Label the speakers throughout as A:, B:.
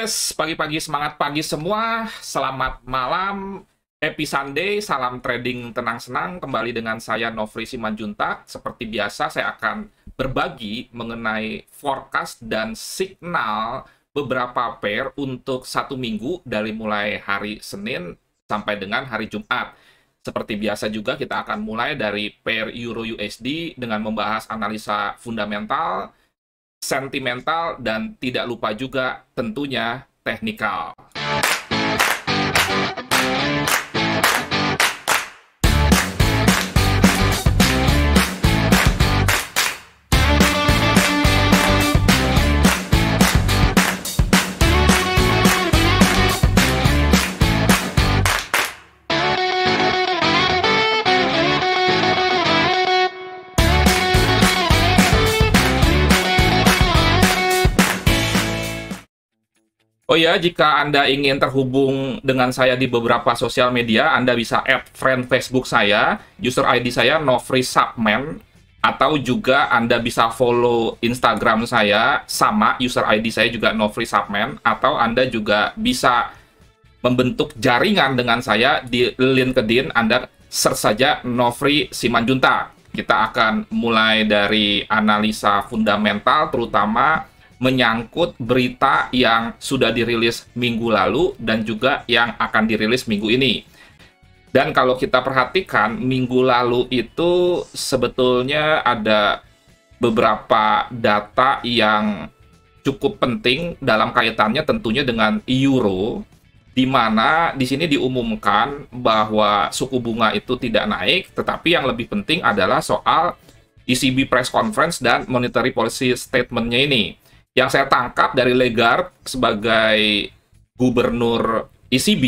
A: Yes, pagi-pagi semangat pagi semua. Selamat malam, happy Sunday, salam trading tenang senang. Kembali dengan saya Nofri Simanjuntak. Seperti biasa saya akan berbagi mengenai forecast dan signal beberapa pair untuk satu minggu dari mulai hari Senin sampai dengan hari Jumat. Seperti biasa juga kita akan mulai dari pair Euro USD dengan membahas analisa fundamental, sentimental, dan tidak lupa juga tentunya teknikal. Oh ya, jika Anda ingin terhubung dengan saya di beberapa sosial media, Anda bisa add friend Facebook saya, user ID saya Nofri Subman, atau juga Anda bisa follow Instagram saya, sama user ID saya juga Nofri Subman, atau Anda juga bisa membentuk jaringan dengan saya di LinkedIn, Anda search saja Nofri Simanjuntak. Kita akan mulai dari analisa fundamental, terutama menyangkut berita yang sudah dirilis minggu lalu dan juga yang akan dirilis minggu ini. Dan kalau kita perhatikan, minggu lalu itu sebetulnya ada beberapa data yang cukup penting dalam kaitannya tentunya dengan euro, di mana di sini diumumkan bahwa suku bunga itu tidak naik, tetapi yang lebih penting adalah soal ECB press conference dan monetary policy statement-nya ini. Yang saya tangkap dari Lagarde sebagai gubernur ECB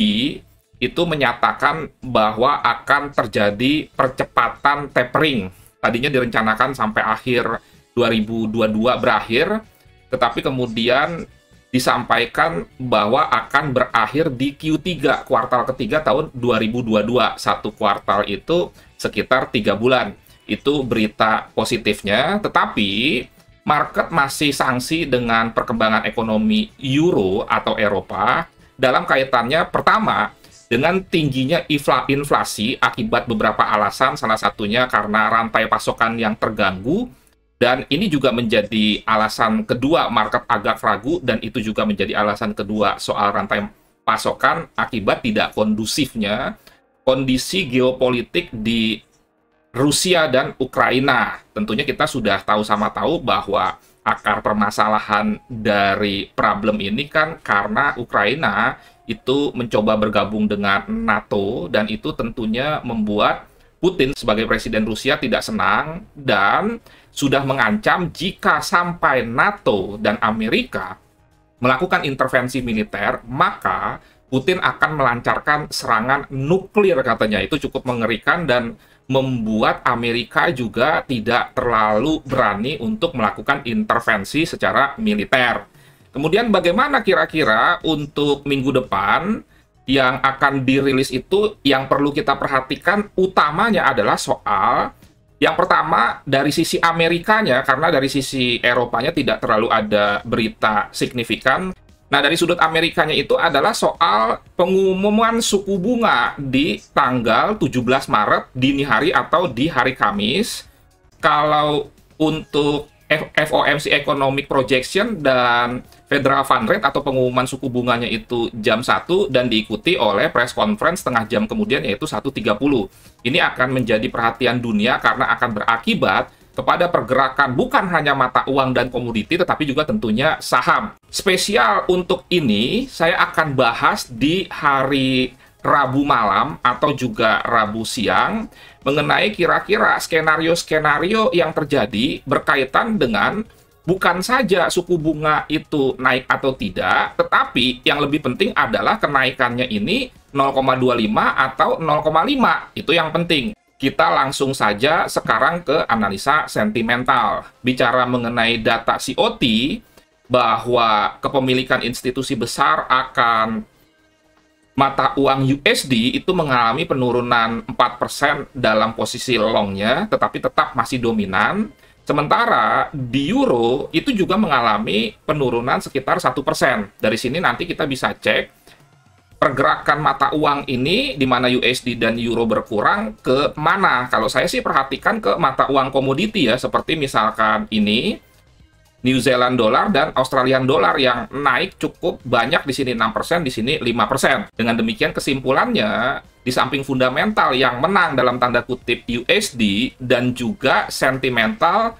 A: itu menyatakan bahwa akan terjadi percepatan tapering. Tadinya direncanakan sampai akhir 2022 berakhir, tetapi kemudian disampaikan bahwa akan berakhir di Q3, kuartal ketiga tahun 2022. Satu kuartal itu sekitar 3 bulan. Itu berita positifnya, tetapi market masih sangsi dengan perkembangan ekonomi Euro atau Eropa dalam kaitannya pertama dengan tingginya inflasi akibat beberapa alasan, salah satunya karena rantai pasokan yang terganggu, dan ini juga menjadi alasan kedua market agak ragu, dan itu juga menjadi alasan kedua soal rantai pasokan akibat tidak kondusifnya kondisi geopolitik di Rusia dan Ukraina. Tentunya kita sudah tahu bahwa akar permasalahan dari problem ini kan karena Ukraina itu mencoba bergabung dengan NATO, dan itu tentunya membuat Putin sebagai presiden Rusia tidak senang dan sudah mengancam jika sampai NATO dan Amerika melakukan intervensi militer, maka Putin akan melancarkan serangan nuklir katanya. Itu cukup mengerikan dan membuat Amerika juga tidak terlalu berani untuk melakukan intervensi secara militer. Kemudian bagaimana kira-kira untuk minggu depan yang akan dirilis itu, yang perlu kita perhatikan utamanya adalah soal yang pertama dari sisi Amerikanya, karena dari sisi Eropanya tidak terlalu ada berita signifikan. Nah, dari sudut Amerikanya itu adalah soal pengumuman suku bunga di tanggal 17 Maret dini hari atau di hari Kamis. Kalau untuk FOMC Economic Projection dan Federal Fund Rate atau pengumuman suku bunganya itu jam 1 dan diikuti oleh press conference setengah jam kemudian yaitu 1.30. Ini akan menjadi perhatian dunia karena akan berakibat kepada pergerakan bukan hanya mata uang dan komoditi, tetapi juga tentunya saham. Spesial untuk ini, saya akan bahas di hari Rabu malam atau juga Rabu siang, mengenai kira-kira skenario-skenario yang terjadi berkaitan dengan bukan saja suku bunga itu naik atau tidak, tetapi yang lebih penting adalah kenaikannya ini 0,25 atau 0,5. Itu yang penting. Kita langsung saja sekarang ke analisa sentimental. Bicara mengenai data COT, bahwa kepemilikan institusi besar akan mata uang USD itu mengalami penurunan 4% dalam posisi longnya, tetapi tetap masih dominan. Sementara di euro itu juga mengalami penurunan sekitar 1%. Dari sini nanti kita bisa cek pergerakan mata uang ini di mana USD dan euro berkurang ke mana. Kalau saya sih perhatikan ke mata uang komoditi ya, seperti misalkan ini New Zealand dollar dan Australian dollar yang naik cukup banyak, di sini 6%, di sini 5%. Dengan demikian kesimpulannya, di samping fundamental yang menang dalam tanda kutip USD dan juga sentimental,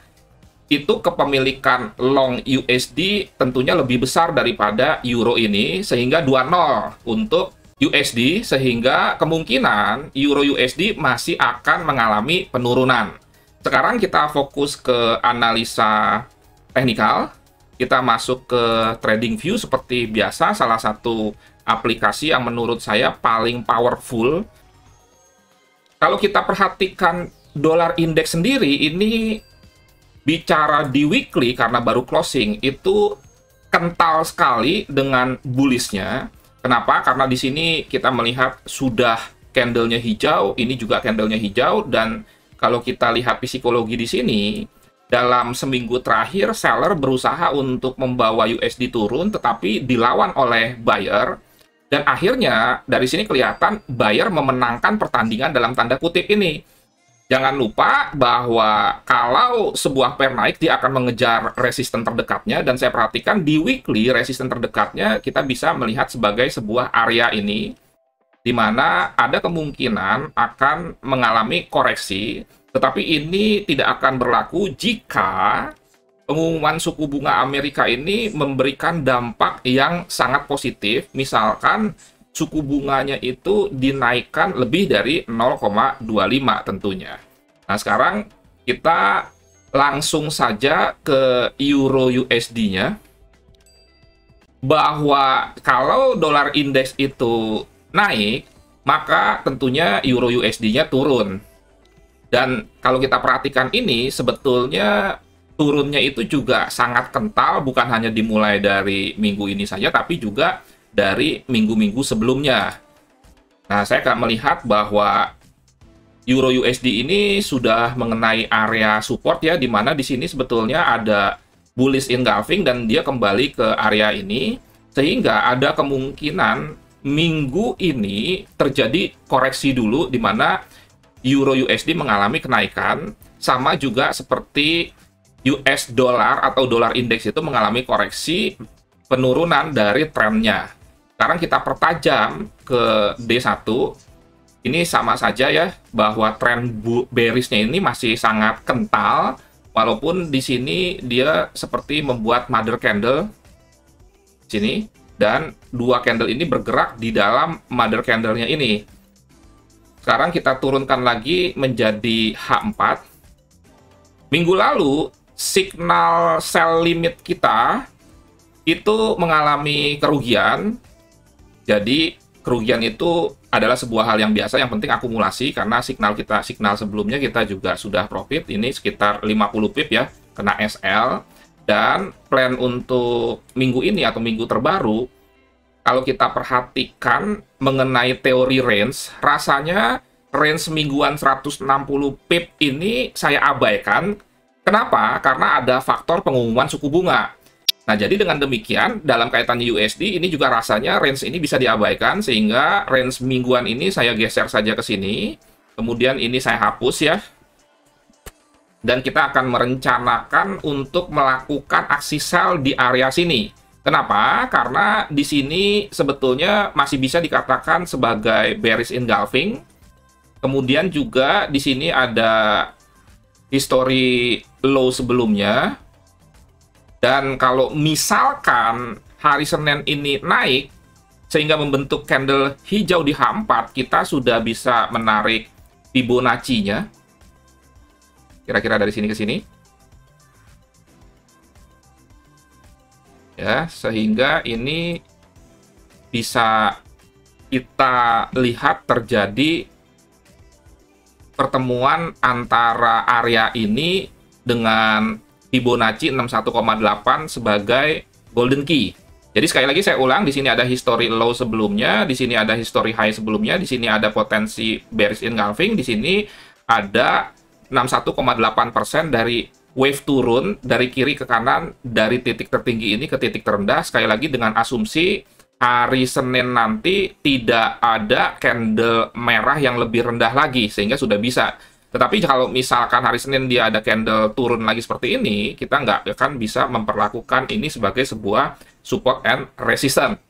A: itu kepemilikan long USD tentunya lebih besar daripada euro ini, sehingga 2-0 untuk USD, sehingga kemungkinan euro USD masih akan mengalami penurunan. Sekarang kita fokus ke analisa teknikal, kita masuk ke trading view seperti biasa, salah satu aplikasi yang menurut saya paling powerful. Kalau kita perhatikan dolar indeks sendiri, ini bicara di weekly karena baru closing itu kental sekali dengan bullishnya. Kenapa? Karena di sini kita melihat sudah candlenya hijau, ini juga candlenya hijau, dan kalau kita lihat psikologi di sini, dalam seminggu terakhir seller berusaha untuk membawa USD turun, tetapi dilawan oleh buyer, dan akhirnya dari sini kelihatan buyer memenangkan pertandingan dalam tanda kutip ini. Jangan lupa bahwa kalau sebuah pair naik, dia akan mengejar resisten terdekatnya, dan saya perhatikan di weekly, resisten terdekatnya kita bisa melihat sebagai sebuah area ini, di mana ada kemungkinan akan mengalami koreksi, tetapi ini tidak akan berlaku jika pengumuman suku bunga Amerika ini memberikan dampak yang sangat positif, misalkan suku bunganya itu dinaikkan lebih dari 0,25 tentunya. Nah, sekarang kita langsung saja ke euro USD-nya. Bahwa kalau dolar indeks itu naik, maka tentunya euro USD-nya turun. Dan kalau kita perhatikan ini, sebetulnya turunnya itu juga sangat kental, bukan hanya dimulai dari minggu ini saja, tapi juga dari minggu-minggu sebelumnya. Nah, saya akan melihat bahwa euro USD ini sudah mengenai area support ya, di mana di sini sebetulnya ada bullish engulfing dan dia kembali ke area ini, sehingga ada kemungkinan minggu ini terjadi koreksi dulu, di mana euro USD mengalami kenaikan, sama juga seperti US dollar atau dolar indeks itu mengalami koreksi penurunan dari trennya. Sekarang kita pertajam ke D1, ini sama saja ya, bahwa tren bearishnya ini masih sangat kental, walaupun di sini dia seperti membuat mother candle sini, dan dua candle ini bergerak di dalam mother candle-nya ini. Sekarang kita turunkan lagi menjadi H4. Minggu lalu, signal sell limit kita itu mengalami kerugian. Jadi kerugian itu adalah sebuah hal yang biasa, yang penting akumulasi, karena signal sebelumnya kita juga sudah profit, ini sekitar 50 pip ya, kena SL. Dan plan untuk minggu ini atau minggu terbaru, kalau kita perhatikan mengenai teori range, rasanya range mingguan 160 pip ini saya abaikan. Kenapa? Karena ada faktor pengumuman suku bunga. Nah, jadi dengan demikian, dalam kaitan USD, ini juga rasanya range ini bisa diabaikan, sehingga range mingguan ini saya geser saja ke sini. Kemudian ini saya hapus ya. Dan kita akan merencanakan untuk melakukan aksi sell di area sini. Kenapa? Karena di sini sebetulnya masih bisa dikatakan sebagai bearish engulfing. Kemudian juga di sini ada history low sebelumnya. Dan kalau misalkan hari Senin ini naik, sehingga membentuk candle hijau di H4, kita sudah bisa menarik Fibonacci-nya. Kira-kira dari sini ke sini. Ya, sehingga ini bisa kita lihat terjadi pertemuan antara area ini dengan Fibonacci 61,8 sebagai golden key. Jadi sekali lagi saya ulang, di sini ada history low sebelumnya, di sini ada history high sebelumnya, di sini ada potensi bearish engulfing, di sini ada 61,8% dari wave turun dari kiri ke kanan, dari titik tertinggi ini ke titik terendah, sekali lagi dengan asumsi hari Senin nanti tidak ada candle merah yang lebih rendah lagi, sehingga sudah bisa. Tetapi kalau misalkan hari Senin dia ada candle turun lagi seperti ini, kita nggak akan bisa memperlakukan ini sebagai sebuah support and resistance.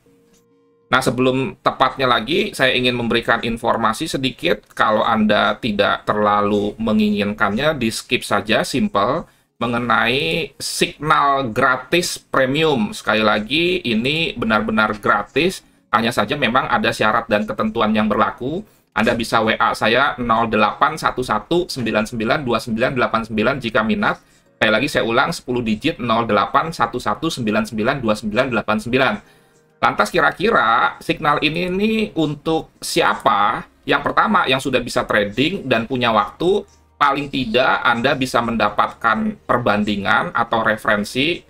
A: Nah, sebelum tepatnya lagi, saya ingin memberikan informasi sedikit. Kalau Anda tidak terlalu menginginkannya, di skip saja, simple, mengenai signal gratis premium. Sekali lagi, ini benar-benar gratis, hanya saja memang ada syarat dan ketentuan yang berlaku. Anda bisa WA saya 0811992989 jika minat. Sekali lagi saya ulang, 10 digit 0811992989. Lantas kira-kira signal ini nih untuk siapa? Yang pertama yang sudah bisa trading dan punya waktu, paling tidak Anda bisa mendapatkan perbandingan atau referensi.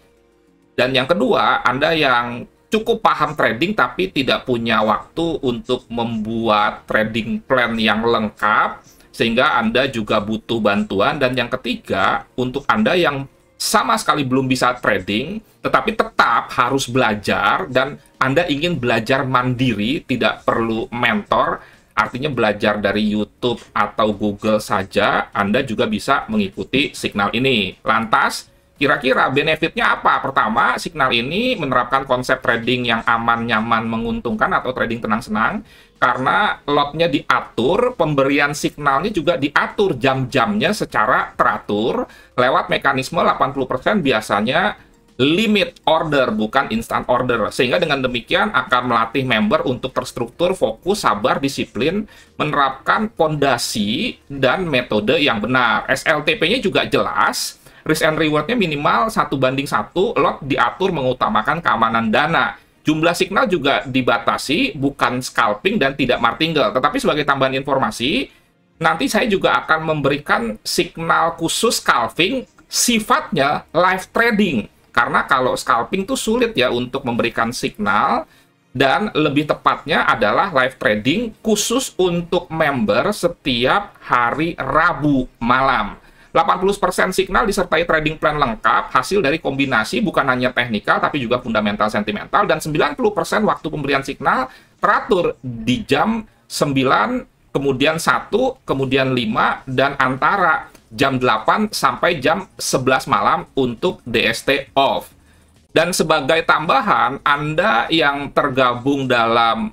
A: Dan yang kedua, Anda yang cukup paham trading tapi tidak punya waktu untuk membuat trading plan yang lengkap, sehingga Anda juga butuh bantuan. Dan yang ketiga, untuk Anda yang sama sekali belum bisa trading, tetapi tetap harus belajar, dan Anda ingin belajar mandiri, tidak perlu mentor, artinya belajar dari YouTube atau Google saja, Anda juga bisa mengikuti signal ini. Lantas, kira-kira benefitnya apa? Pertama, signal ini menerapkan konsep trading yang aman, nyaman, menguntungkan atau trading tenang-senang. Karena lotnya diatur, pemberian signalnya juga diatur, jam-jamnya secara teratur. Lewat mekanisme 80% biasanya limit order, bukan instant order. Sehingga dengan demikian akan melatih member untuk terstruktur, fokus, sabar, disiplin, menerapkan fondasi dan metode yang benar. SLTP-nya juga jelas. Risk and reward-nya minimal 1:1, lot diatur mengutamakan keamanan dana. Jumlah signal juga dibatasi, bukan scalping dan tidak martingale. Tetapi sebagai tambahan informasi, nanti saya juga akan memberikan signal khusus scalping, sifatnya live trading. Karena kalau scalping itu sulit ya untuk memberikan signal, dan lebih tepatnya adalah live trading khusus untuk member setiap hari Rabu malam. 80% signal disertai trading plan lengkap, hasil dari kombinasi bukan hanya teknikal, tapi juga fundamental sentimental, dan 90% waktu pemberian signal teratur di jam 9, kemudian 1, kemudian 5, dan antara jam 8 sampai jam 11 malam untuk DST off. Dan sebagai tambahan, Anda yang tergabung dalam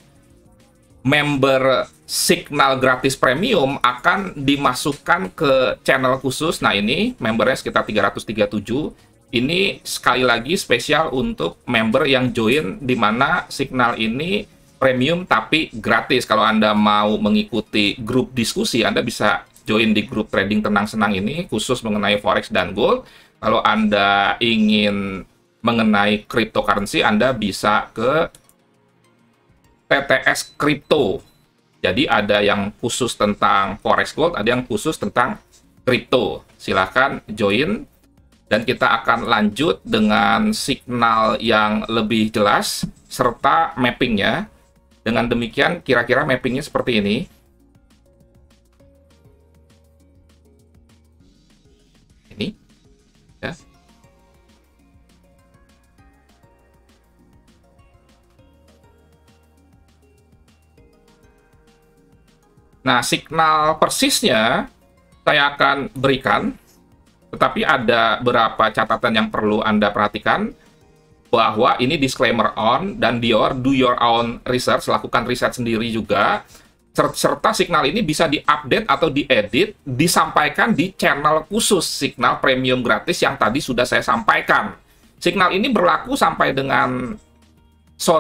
A: member signal gratis premium akan dimasukkan ke channel khusus. Nah, ini membernya sekitar 337. Ini sekali lagi spesial untuk member yang join, di mana signal ini premium tapi gratis. Kalau Anda mau mengikuti grup diskusi, Anda bisa join di grup trading tenang-senang ini khusus mengenai forex dan gold. Kalau Anda ingin mengenai cryptocurrency, Anda bisa ke TTS Crypto. Jadi ada yang khusus tentang forex gold, ada yang khusus tentang crypto. Silahkan join, dan kita akan lanjut dengan signal yang lebih jelas serta mappingnya. Dengan demikian, kira-kira mappingnya seperti ini. Ini, ya. Nah, signal persisnya saya akan berikan, tetapi ada beberapa catatan yang perlu Anda perhatikan, bahwa ini disclaimer on, dan do your own research, lakukan riset sendiri juga, serta signal ini bisa diupdate atau diedit, disampaikan di channel khusus signal premium gratis yang tadi sudah saya sampaikan. Signal ini berlaku sampai dengan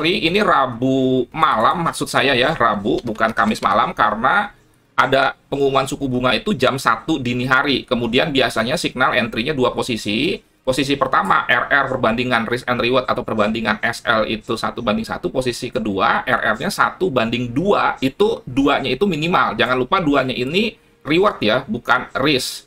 A: ini Rabu malam, maksud saya ya, Rabu, bukan Kamis malam, karena ada pengumuman suku bunga itu jam 1 dini hari. Kemudian biasanya signal entry-nya dua posisi. Posisi pertama, RR perbandingan risk and reward atau perbandingan SL itu 1:1. Posisi kedua, RR-nya 1:2, itu duanya itu minimal. Jangan lupa duanya ini reward ya, bukan risk.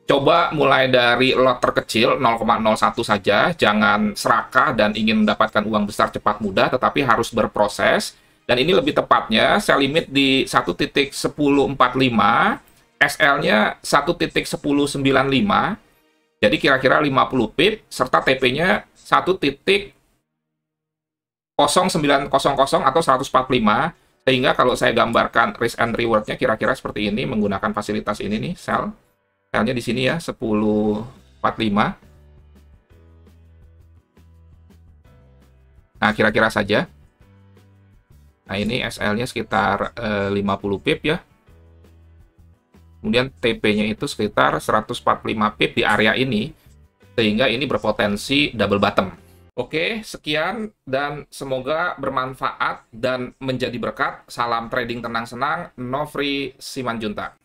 A: Coba mulai dari lot terkecil 0,01 saja, jangan serakah dan ingin mendapatkan uang besar cepat mudah, tetapi harus berproses. Dan ini lebih tepatnya, sell limit di 1.1045, SL-nya 1.1095. Jadi kira-kira 50 pip serta TP-nya 1.0900 atau 145, sehingga kalau saya gambarkan risk and reward-nya kira-kira seperti ini menggunakan fasilitas ini nih, selnya di sini ya 10.45. Nah, kira-kira saja. Nah, ini SL-nya sekitar 50 pip ya. Kemudian TP-nya itu sekitar 145 pip di area ini, sehingga ini berpotensi double bottom. Oke, sekian dan semoga bermanfaat dan menjadi berkat. Salam trading tenang senang, Nofri Simanjuntak.